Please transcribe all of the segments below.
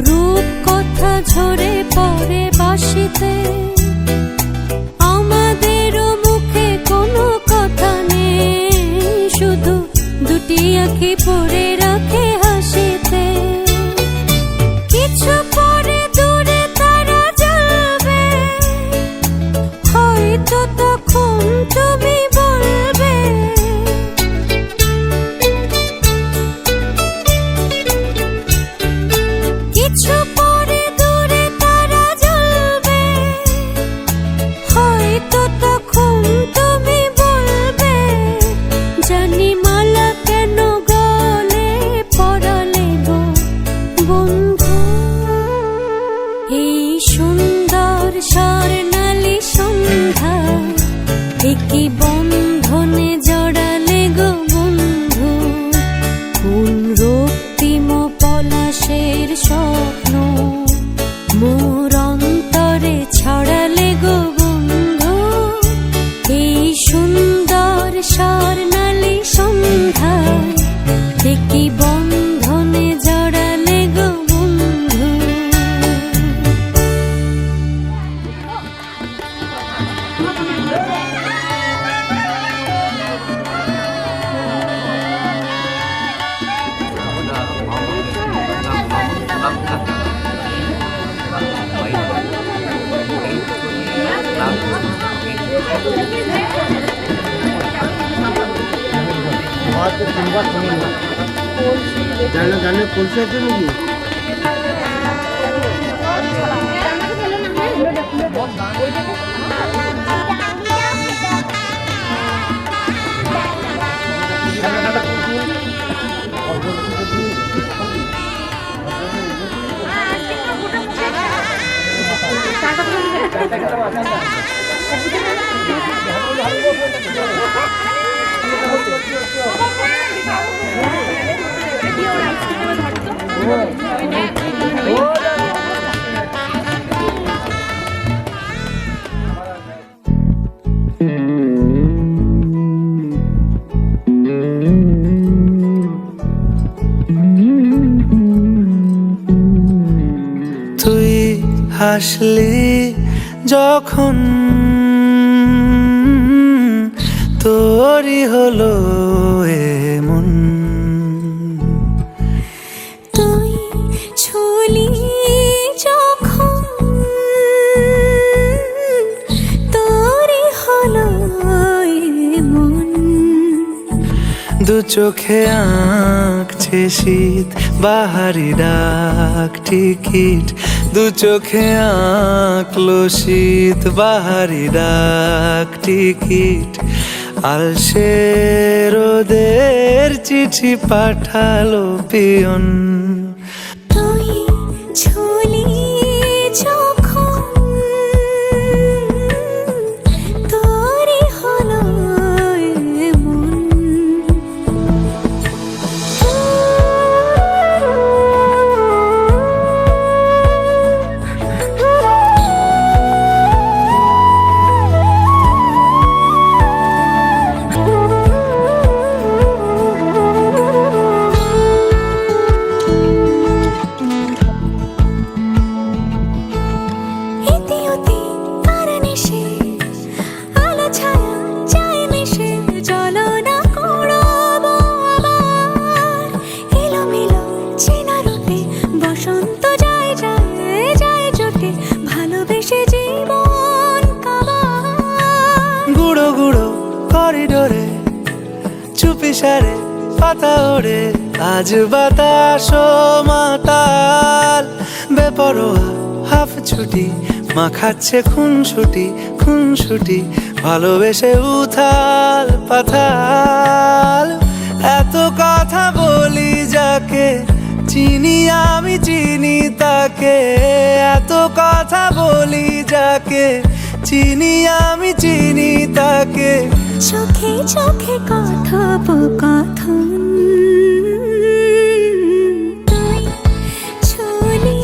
রূপ কথা ঝরে পড়ে বাঁশিতে। চোখে পড়ে রাখে হাসিতে। কিছু পরে দূরে তারা জ্বলবে, হয়তো তখন তুমি বলবে কিছু পরে দূরে তারা জ্বলবে, হয়তো তখন তুমি বলবে জানি মালা কেন গলে পড়ালে গো বন্ধু। এই সুন্দর স্বর্ণালী সন্ধ্যা একই বন্ধনে জড়ালে গো বন্ধু। কোন রক্তিম পলাশের স্বপ্ন মোর অন্তরে ছড়ালে গো বন্ধু। এই সুন্দর স্বর্ণালী সন্ধ্যা একই বন্ধনে জড়ালে গো বন্ধু। জানে কলসি আছে নাকি? তুই হাসলি যখন তোরই হলো এমন। তুই ছুলি যখন তোরই হলো এমন। দু চোখে আঁকছে শীত বাহারি ডাক টিকিট। দু চোখে আঁকলো শীত বাহারি ডাক টিকিট। আলসে রোদের চিঠি পাঠালো পিয়ন। তুই ছুলি যখন তোরই হলো এমন। করিডোরে চুপি সারে পাতা ওড়ে। আজ বাতাস মাতাল বেপরোয়া হাফ ছুটি। মাখাচ্ছে খুনসুটি খুনসুটি ভালোবেসে উথাল পাথাল। এত কথা বলি যাকে চিনি আমি চিনি তাকে। এত কথা বলি যাকে চিনি আমি চিনি তাকে। চোখে চোখে কথোপকথন। তুই ছুলি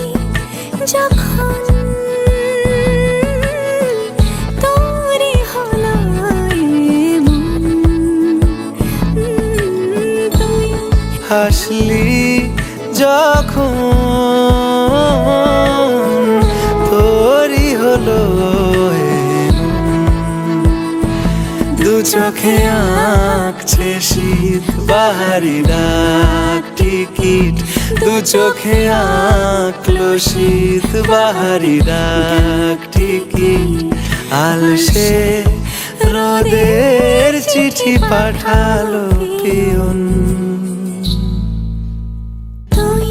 যখন তোরই হলো এমন। তুই হাসলি যখন তোরই হলো দু চোখে আঁকছে শীত বাহারি ডাক টিকিট দু চোখে আঁকলো শীত বাহারি ডাক টিকিট আলসে রোদের চিঠি পাঠালো পিয়ন তুই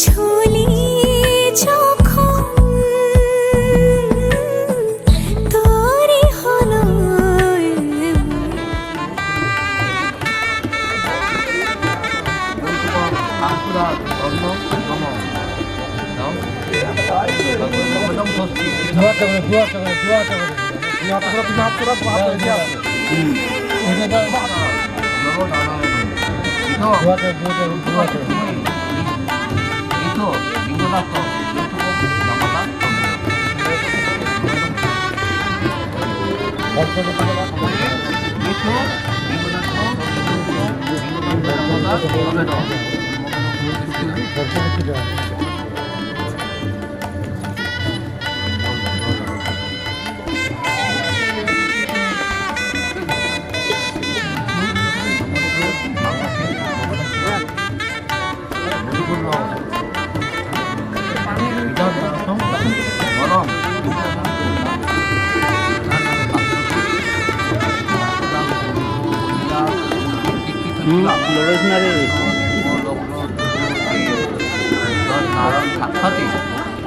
ছুলি যখন তোরই হলো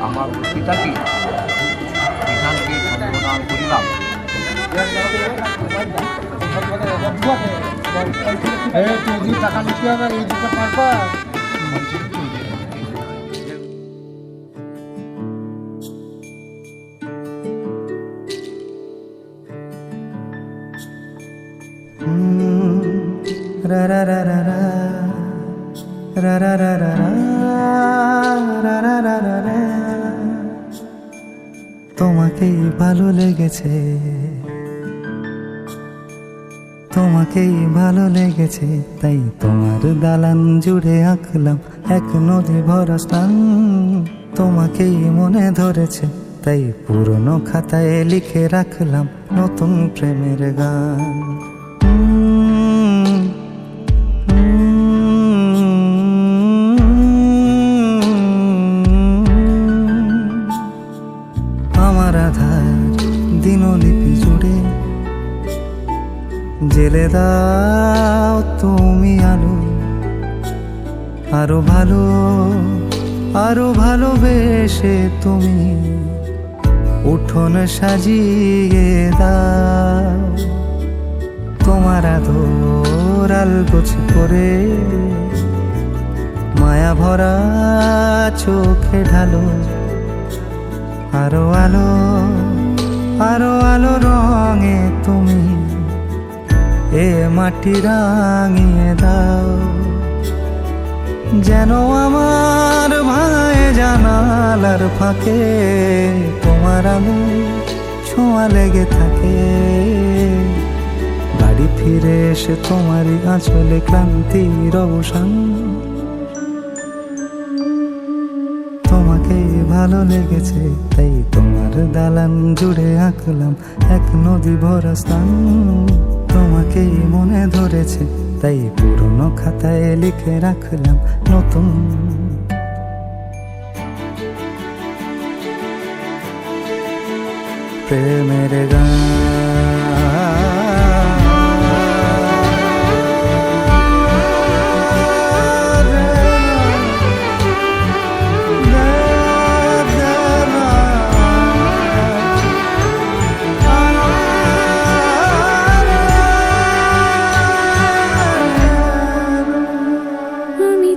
আমার পিতাকে বিধানকে প্রদান করিলাম। টাকা নিতে হবে এই দুটো পারবা রা রা রা রা রা রা রা রা রা রা রা রা রা রা তোমাকেই ভালো লেগেছে তোমাকেই ভালো লেগেছে তাই তোমার দালান জুড়ে আঁকলাম এক নদী ভরা স্থান তোমাকেই মনে ধরেছে তাই পুরনো খাতায় লিখে রাখলাম নতুন প্রেমের গান আমার আধার দিনলিপি জুড়ে জেলে দাও তুমি আলো আরো ভালোবেসে তুমি উঠোন সাজিয়ে দাও তোমার আদর আলগোছ করে মায়া ভরা চোখে ঢালো আরো আলো রঙে তুমি এ মাটি রাঙিয়ে দাও যেন আমার ভাই জানালার ফাঁকে তোমার আলো ছোঁয়া লেগে থাকে বাড়ি ফিরে এসে তোমারই আঁচলে ক্লান্তির অবসান তোমাকেই ভালো লেগেছে তাই তোমার দালান জুড়ে আঁকলাম এক নদী ভরা স্থান তোমাকেই মনে ধরেছে তাই পুরনো খাতায় লিখে রাখলাম নতুন প্রেমের গান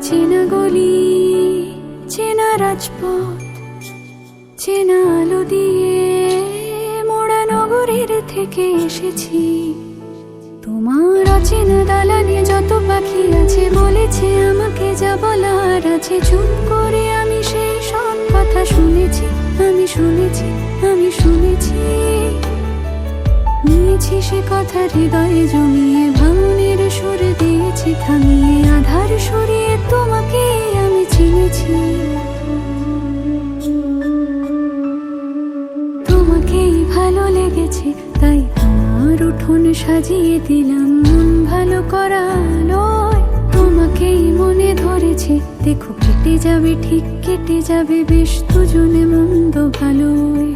চেনা গলি চেনা রাজপথ চেনা আলো দিয়ে মোড়া নগরের থেকে এসেছি তোমার অচেনা দালানে যত পাখি আছে বলেছে আমাকে যা বলার আছে চুপ করে আমি সেই সব কথা শুনেছি আমি শুনেছি নিয়েছি সে কথা হৃদয়ে জমিয়ে ভাঙনের সুর দিয়েছি থামিয়ে আধার সরিয়ে তোমাকে আমি চিনেছি তোমাকেই ভালো লেগেছে তাই তোমার উঠোন সাজিয়ে দিলাম মন ভালো করা আলোয় তোমাকেই মনে ধরেছে, দেখো কেটে যাবে, ঠিক কেটে যাবে বেশ দুজনে মন্দ ভালোই।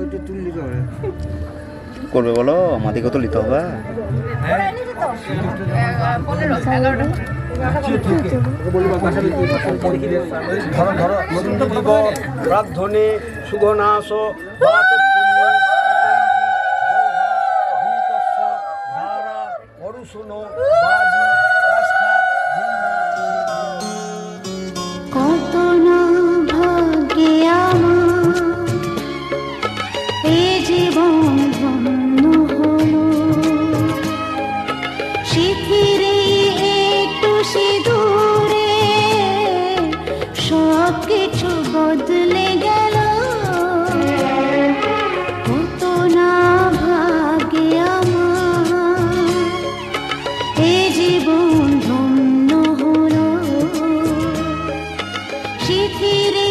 একটু তুললি করে করবে বলো, আমাদেরকে তো নিতে হবে। প্রার্থনে সুগনাশ কত না ভাগ্যে আমার এ জীবন ধন্য হলো, শিথিরে একটু সিঁদুরে সব কিছু বদলে গেল। কত না ভাগ্যে আমার এ জীবন ধন্য হলো, শিথিরে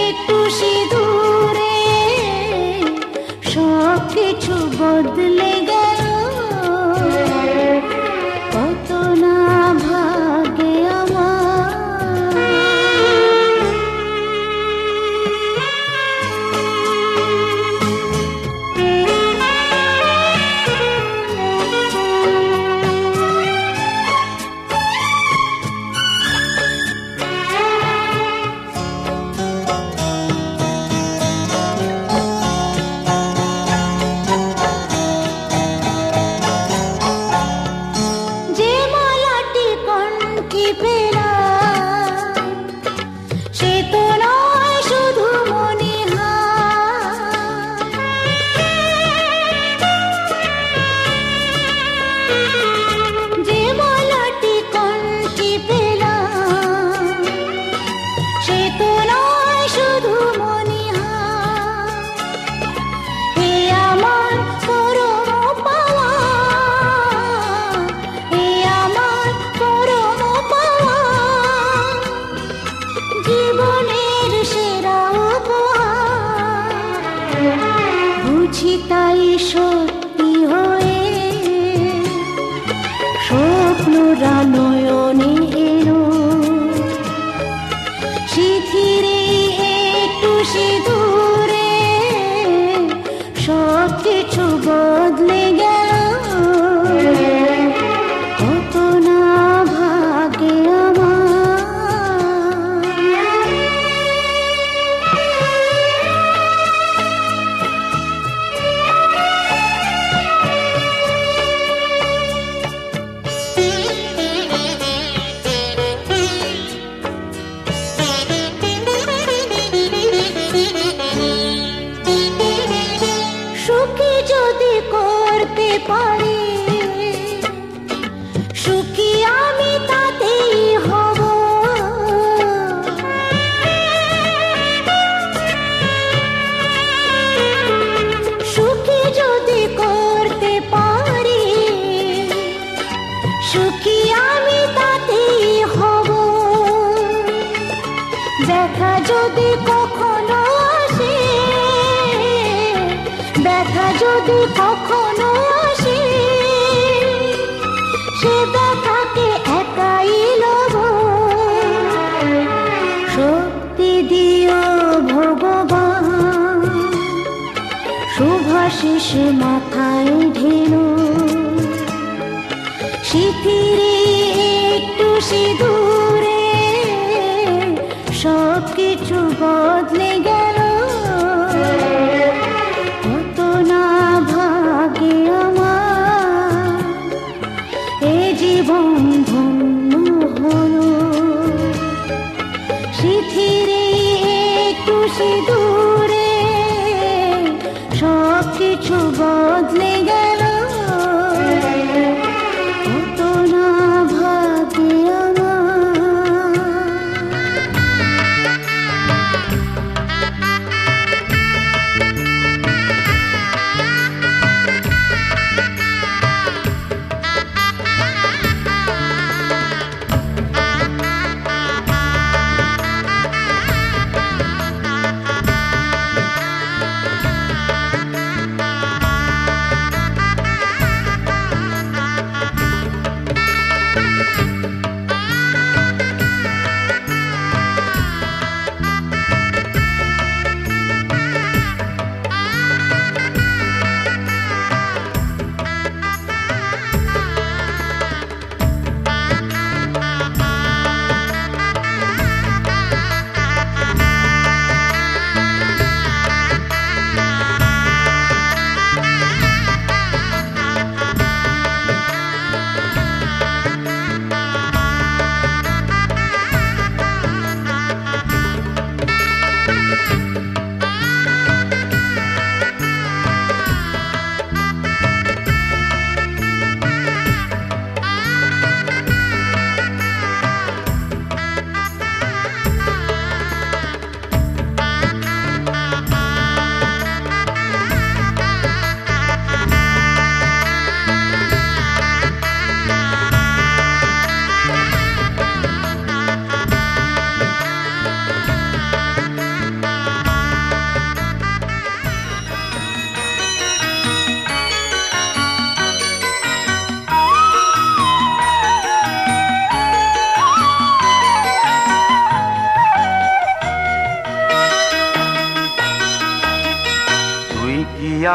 একটু সিঁদুরে সব কিছু বদলে গেল। কত না ভাগ্যে আমার। যে মালাটি কণ্ঠে পেলাম সে তো নয় শুধু মনিহার, যে মালাটি কণ্ঠে পেলাম সে তো নয় শুধু মনিহার। হে আমার পরম পাওয়া, হে আমার পরম পাওয়া, জীবনের সেরা উপহার। বুঝি তাই সত্যি হয়ে স্বপ্নরা নয়নে এলো, শিথিরে একটু সিঁদুরে সব কিছু বদলে গেল। কত না ভাগ্যে সুখী যদি করতে পারি, সুখী আমি তাতেই হব। সুখী যদি করতে পারি, সুখী আমি তাতেই হব। ব্যথা যদি কখনো আসে, ব্যথা যদি কখনো আসে, সে ব্যথাকে একাই লব। শক্তি দিও ভগবান, শুভাশিস মাথায় ঢেলো, শিথিরে একটু সিঁদুরে সব কিছু বদলে গেল। কত না ভাগ্যে আমার এ জীবন ধন্য হলো, শিথিরে একটু সিঁদুরে সব কিছু বদলে গেল। কত না ভাগ্যে আমার।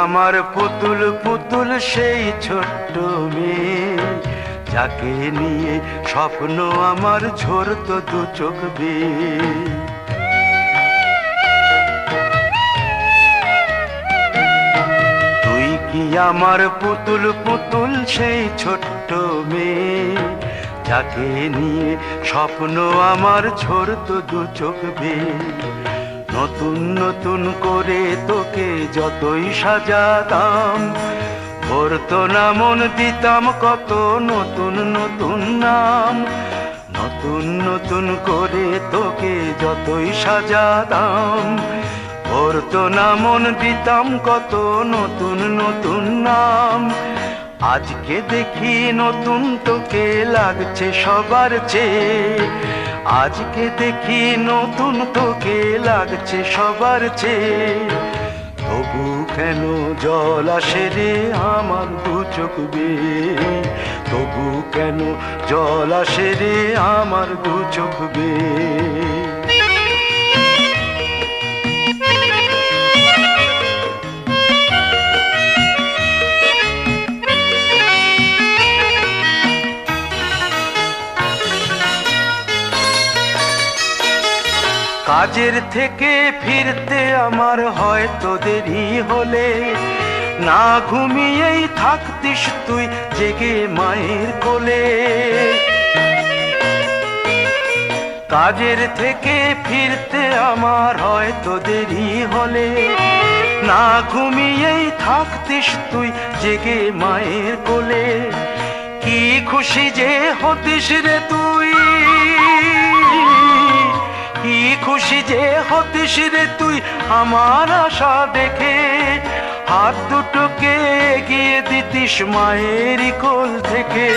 আমার পুতুল পুতুল সেই ছোট্ট মেয়ে, যাকে নিয়ে স্বপ্ন আমার ঝরতো দু চোখ বেয়ে। তুই কি আমার পুতুল পুতুল সেই ছোট্ট মেয়ে, যাকে নিয়ে স্বপ্ন আমার ঝরতো দু চোখ বেয়ে। নতুন নতুন করে তোকে যতই সাজাতাম, ভরতো না মন, দিতাম কত নতুন নতুন নাম। নতুন নতুন করে তোকে যতই সাজাতাম, ভরতো না মন, দিতাম কত নতুন নতুন নাম। আজকে দেখি নতুন তোকে লাগছে সবার চেয়ে, আজকে দেখি নতুন তোকে লাগছে সবার চেয়ে। তবু কেন জল আসে রে আমার দু চোখ বেয়ে, তবু কেন জল আসে রে আমার দু চোখ বেয়ে। কাজের থেকে ফিরতে আমার হয়তো দেরি হলে, না ঘুমিয়েই থাকতিস তুই জেগে মায়ের কোলে। কাজের থেকে ফিরতে আমার হয়তো দেরি হলে, না ঘুমিয়েই থাকতিস তুই জেগে মায়ের কোলে। কি খুশি যে হতিস রে তুই, কি খুশি যে হতিস রে তুই আমার আশা দেখে। হাত দুটোকে এগিয়ে দিতিস মায়েরই কোল থেকে,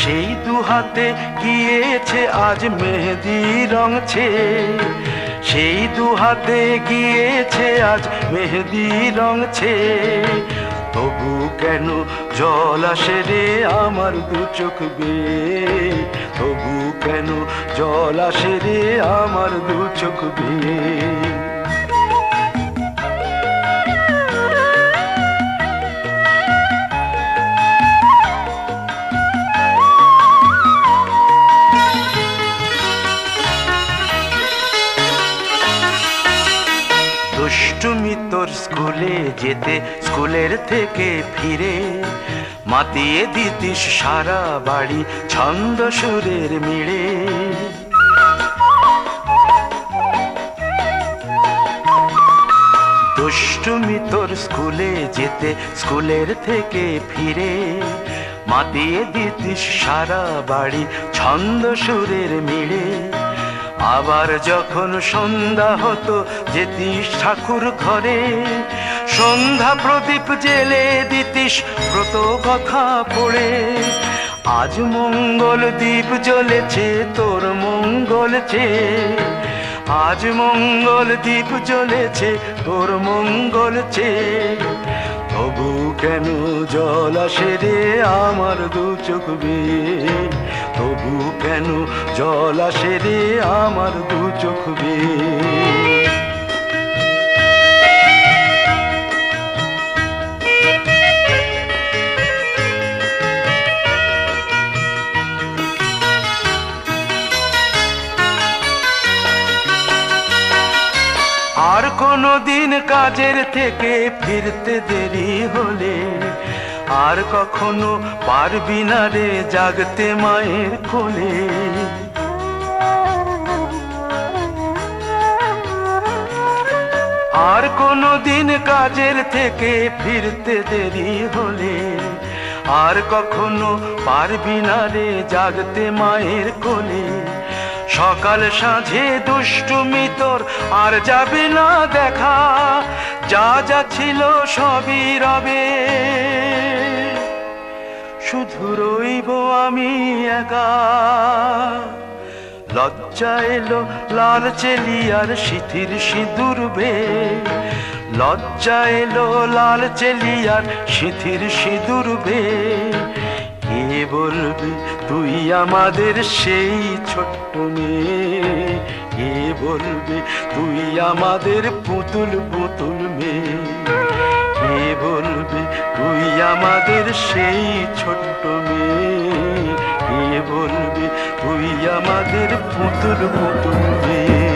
সেই দু হাতে গিয়েছে আজ মেহেদি রঙছে, সেই দু হাতে গিয়েছে আজ মেহেদি রঙছে। তবু কেন জল আসে রে আমার দু চোখ বেয়ে, তবু কেন জল আসে রে আমার দু চোখ বেয়ে। দুষ্টুমি তোর স্কুলে যেতে, স্কুলের থেকে ফিরে মাতিয়ে দিতিস সারা বাড়ি ছন্দ সুরের মিড়ে। দুষ্টুমি তোর স্কুলে যেতে, স্কুলের থেকে ফিরে মাতিয়ে দিতিস সারা বাড়ি ছন্দ সুরের মিড়ে। আবার যখন সন্ধ্যা হতো যেতিস ঠাকুর ঘরে, সন্ধ্যা প্রদীপ জেলে দিতিস ব্রত কথা পড়ে। আজ মঙ্গল দ্বীপ জ্বলেছে তোর মঙ্গল চেয়ে, আজ মঙ্গল দ্বীপ জ্বলেছে তোর মঙ্গল চেয়ে। তবু কেন জল আসে রে আমার দু চোখ বেয়ে, তবু কেন জল আসে রে আমার দু চোখ বেয়ে। আর কোনো দিন কাজের থেকে ফিরতে দেরি হলে, আর কখনো পারবি না রে জাগতে মায়ের কোলে। আর কোনো দিন কাজের থেকে ফিরতে দেরি হলে, আর কখনো পারবি না রে জাগতে মায়ের কোলে। সকাল সাঁঝে দুষ্টুমি তোর আর যাবে না দেখা, যা যা ছিল সবই রবে, শুধু রইব আমি একা। লজ্জা এলো লাল চেলিয়ার সিথির সিঁদুর বে, লজ্জা এলো লাল চেলিয়ার সিথির সিঁদুর বে। কে বলবি তুই আমাদের সেই ছোট্ট মেয়ে, কে বলবি তুই আমাদের পুতুল পুতুল মেয়ে, কে আমাদের সেই ছোট্ট মেয়ে, কে বলবে তুই আমাদের পুতুল পুতুল মেয়ে।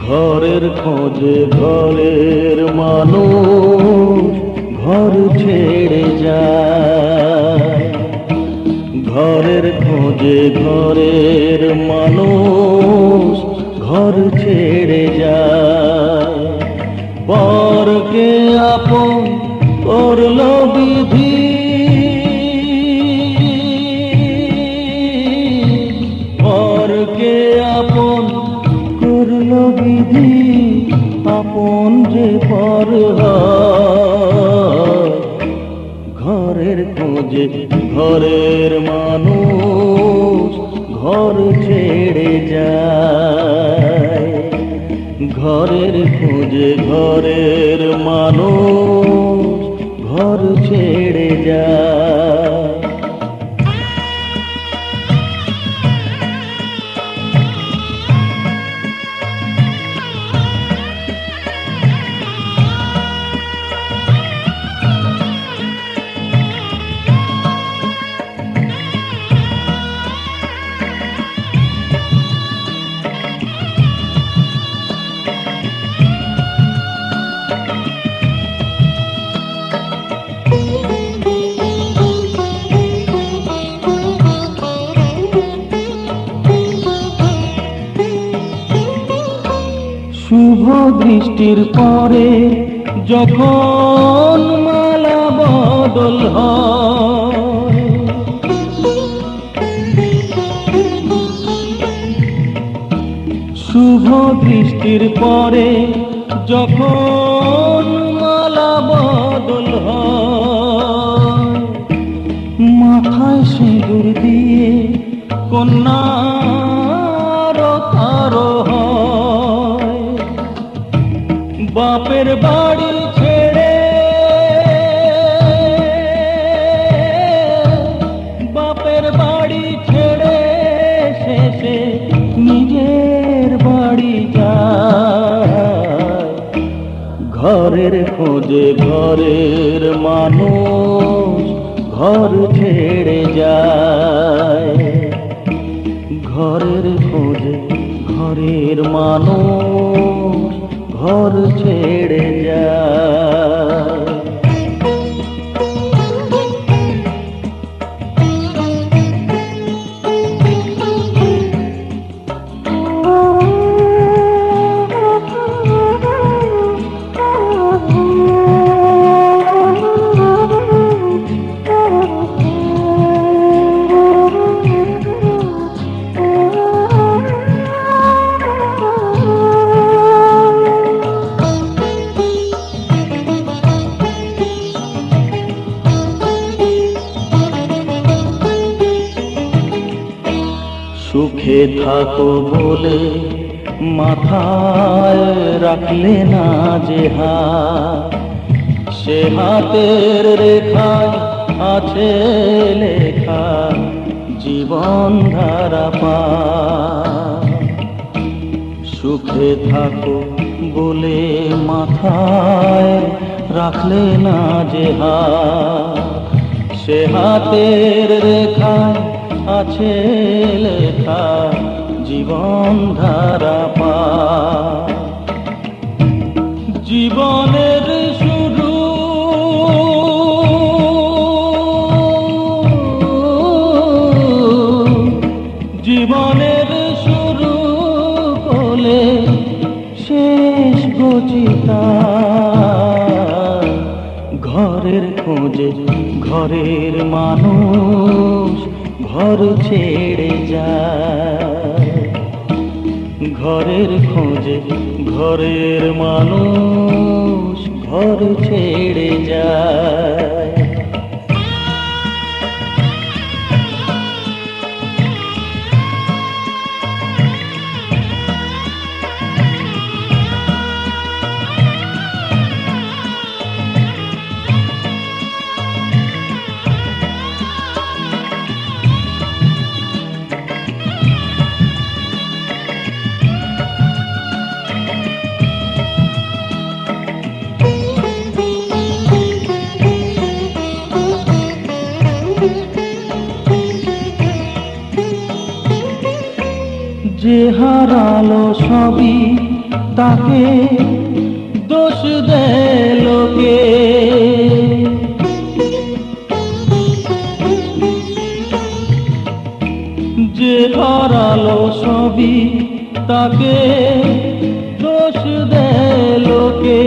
ঘরের খোঁজে ঘরের মানুষ ঘর ছেড়ে যায়, ঘরের খোঁজে ঘরের মানুষ ঘর ছেড়ে যায়। পরকে আপন করলো বিধি, পরকে আপন করলো বিধি, আপন যে পর হয়। ঘরের খোঁজে ঘরের মানুষ ঘর ছেড়ে যায়, ঘরের খোঁজে ঘরের মানুষ ঘর ছেড়ে যায়। শুভ দৃষ্টির পরে যখন মালা বদল হয়, শুভ দৃষ্টির পরে যখন মালা বদল হয়, মাথায় সিঁদুর দিয়ে কন্যার তারো হয়। বাপের বাড়ি ছেড়ে, বাপের বাড়ি ছেড়ে শেষে নিজের বাড়ি যায়। ঘরের খোঁজে ঘরের মানুষ ঘর ছেড়ে যায়, ঘরের খোঁজে ঘরের মানুষ ঘর ছেড়ে যায়। সুখে থাকো বলে মাথায় রাখলে না যে হাত, সে হাতের রেখায় আছে লেখা জীবন ধারা পা। সুখে থাকো বলে মাথায় রাখলে না যে হাত, সে হাতের রেখায় আছে লেখা জীবন ধারা পা। জীবনের শুরু জীবনের শুরু বলে শেষ গচিতা, ঘরের খোঁজে ঘরের মানুষ ঘর ছেড়ে যায়, ঘরের খোঁজে ঘরের মানুষ ঘর ছেড়ে যায়। যে হারালো সবই তাকে দোষ দেয় লোকে, যে হারালো সবই তাকে দোষ দেয় লোকে,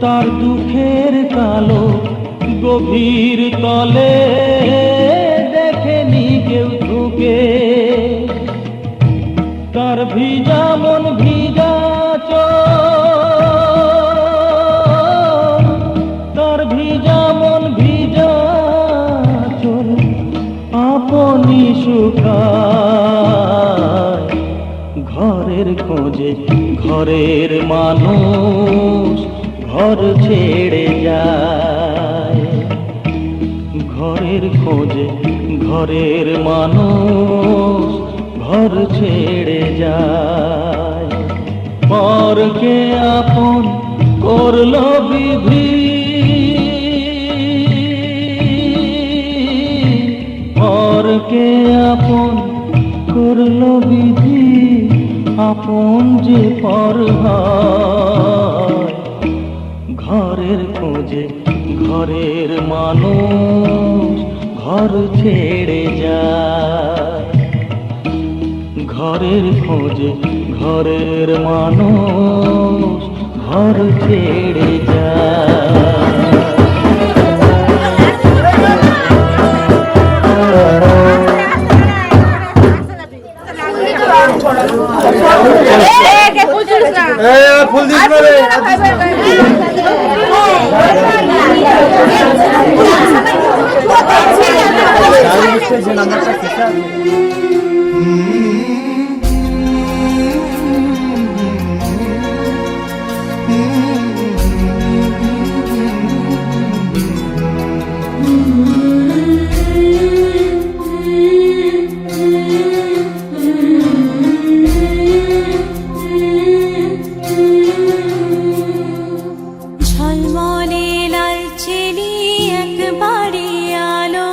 তার দুঃখের কালো গভীর তলে দেখেনি কেউ ঢুকে, তার ভিজা মন ভিজা চোখ, তার ভিজা মন ভিজা চোখ আপনি শুকায়। ঘরের খোঁজে ঘরের মানুষ ঘর ছেড়ে যায়, ঘরের খোঁজে ঘরের মানুষ ঘর ছেড়ে যায়। পরকে আপন করলো বিধি, পরকে আপন করলো বিধি, আপন যে পর হয়। ঘরের খোঁজে ঘরের মানুষ ঘর ছেড়ে যায়, ঘরের খোঁজে ঘরের মানুষ ঘর ছেড়ে যায়। ফুল দিস না রে। ঝলমলে লাল চেলি একবারে আলো,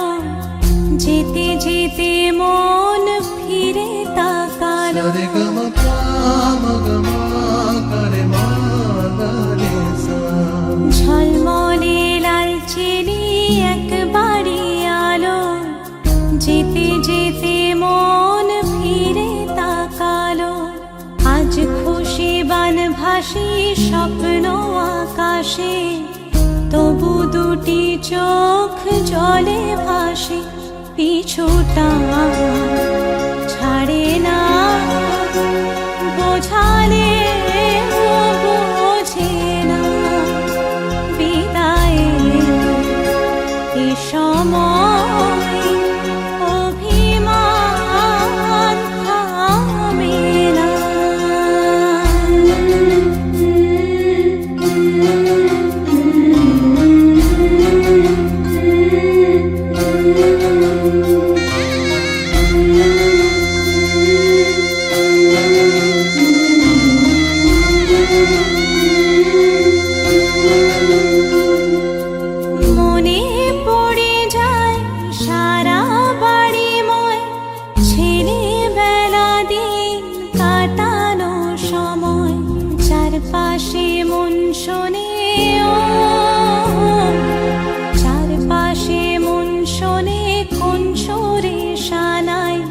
যেতে যেতে মন ফিরে তাকালো। ঝলমলে লাল চেলি একবারে আলো, যেতে যেতে মন ফিরে তাকালো। আজ খুশি বান ভাসি স্বপ্ন আকাশে, তবু দুটি চোখ জলে ভাসে। পিছুটা ছাড়ে না, বোঝালে বোঝে না। বিদায়ের এ সময় অভিমান থামে না। মনে পড়ে যায় সারা বাড়িময় ছেলেবেলা দিন কাটানো সময়। চারপাশে মন শোনে ও, চারপাশে মন শোনে কোন সুরে শানায়।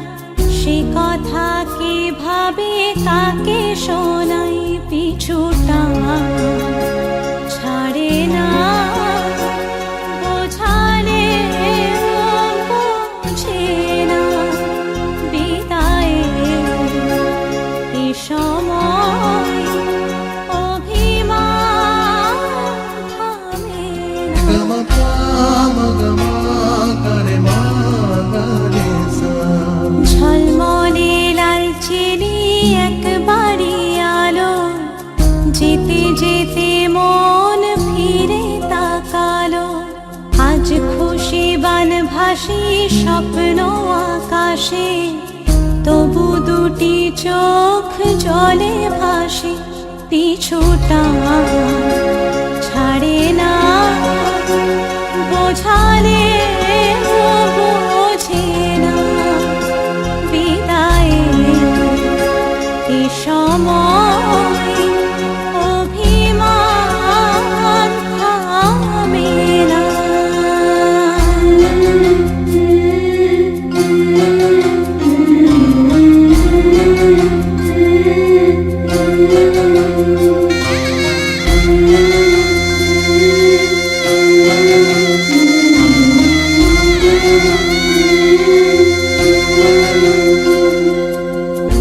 সে কথা কে ভাবে কাকে শোনাই। পিছুটা ছাড়ে না, স্বপ্ন আকাশে, তবু দুটি চোখ জলে ভাসে, পিছুটা ছাড়ে না, বোঝালে বোঝে না, বিদায়ের এ সময় অভিমান থামে না।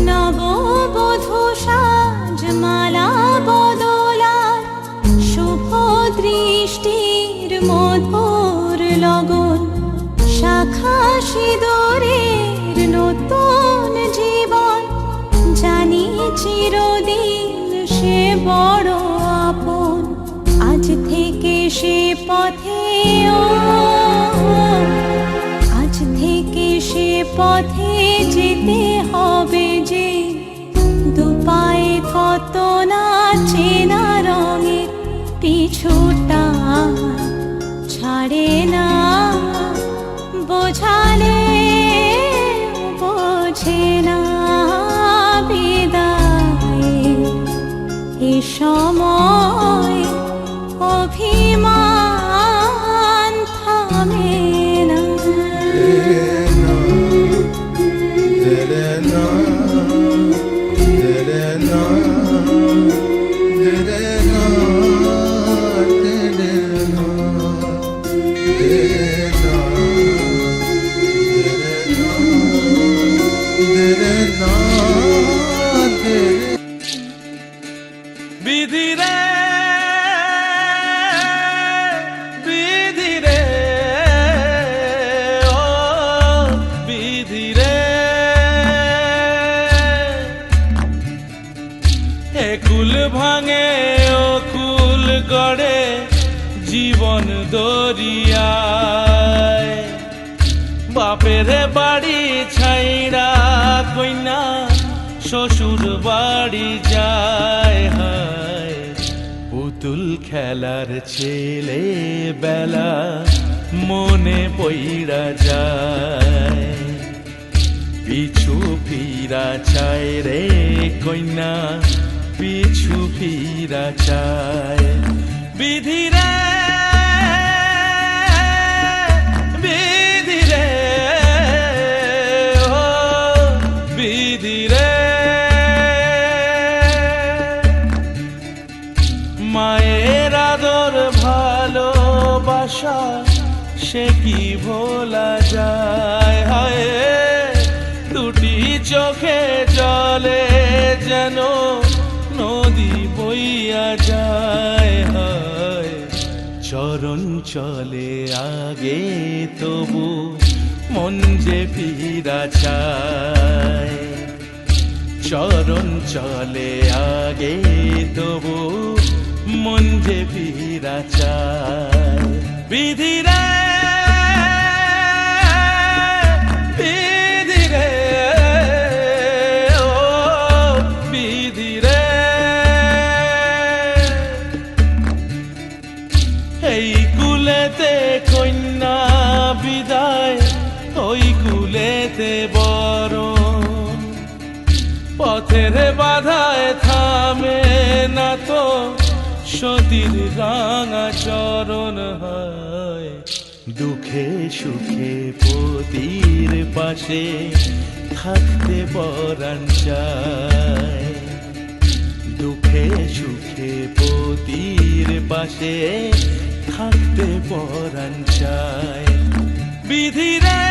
নববধূ সাজমালা বদলার, শুভ দৃষ্টির মধুর লগন, শাখা সিঁদুরের নতুন জীবন, জানি চিরদিন সে বড় আপন। আজ থেকে সে পথে আজ থেকে সে পথে যেতে হবে যে, দুপায়ে কত না চেনা রঙের, পিছুটা ছাড়ে না, বোঝালে বোঝে না, বিদায়ের এ সময় অভিমান থামে না। বিধি রে, বিধি রে, ও বিধি রে, এ কুল ভাঙে ও কুল গড়ে জীবন দরিয়ায়, বাপের বাড়ি ছাইড়া কইনা শ্বশুর বাড়ি যায়, হায় পুতুল খেলার ছেলে বেলা মনে পইড়া যায়, পিছু ফিরা চায় রে কইনা, পিছু ফিরা চায়। বিধি রে, বিধি রে, ও বিধি রে, মায়ের আদর ভালোবাসা সে কি ভোলা যায়, হায় দুটি চোখে জলে যেন নদী বইয়া যায়, হায় চরণ চলে আগে তবু মন যে ফিরা চায়, চরণ চলে আগে তবু মন যে ফিরা চায়। বিধি রে, বিধি রে, ও বিধি রে, এই কুলেতে কন্যা বিদায়, ওই কুলেতে বরণ, পথের বাধায় থামে না তো সতীর রাঙা চরণ, হয় দুঃখে সুখে পতির পাশে থাকতে পরাণ চায়, দুঃখে সুখে পতির পাশে থাকতে পরাণ চায়। বিধি রে,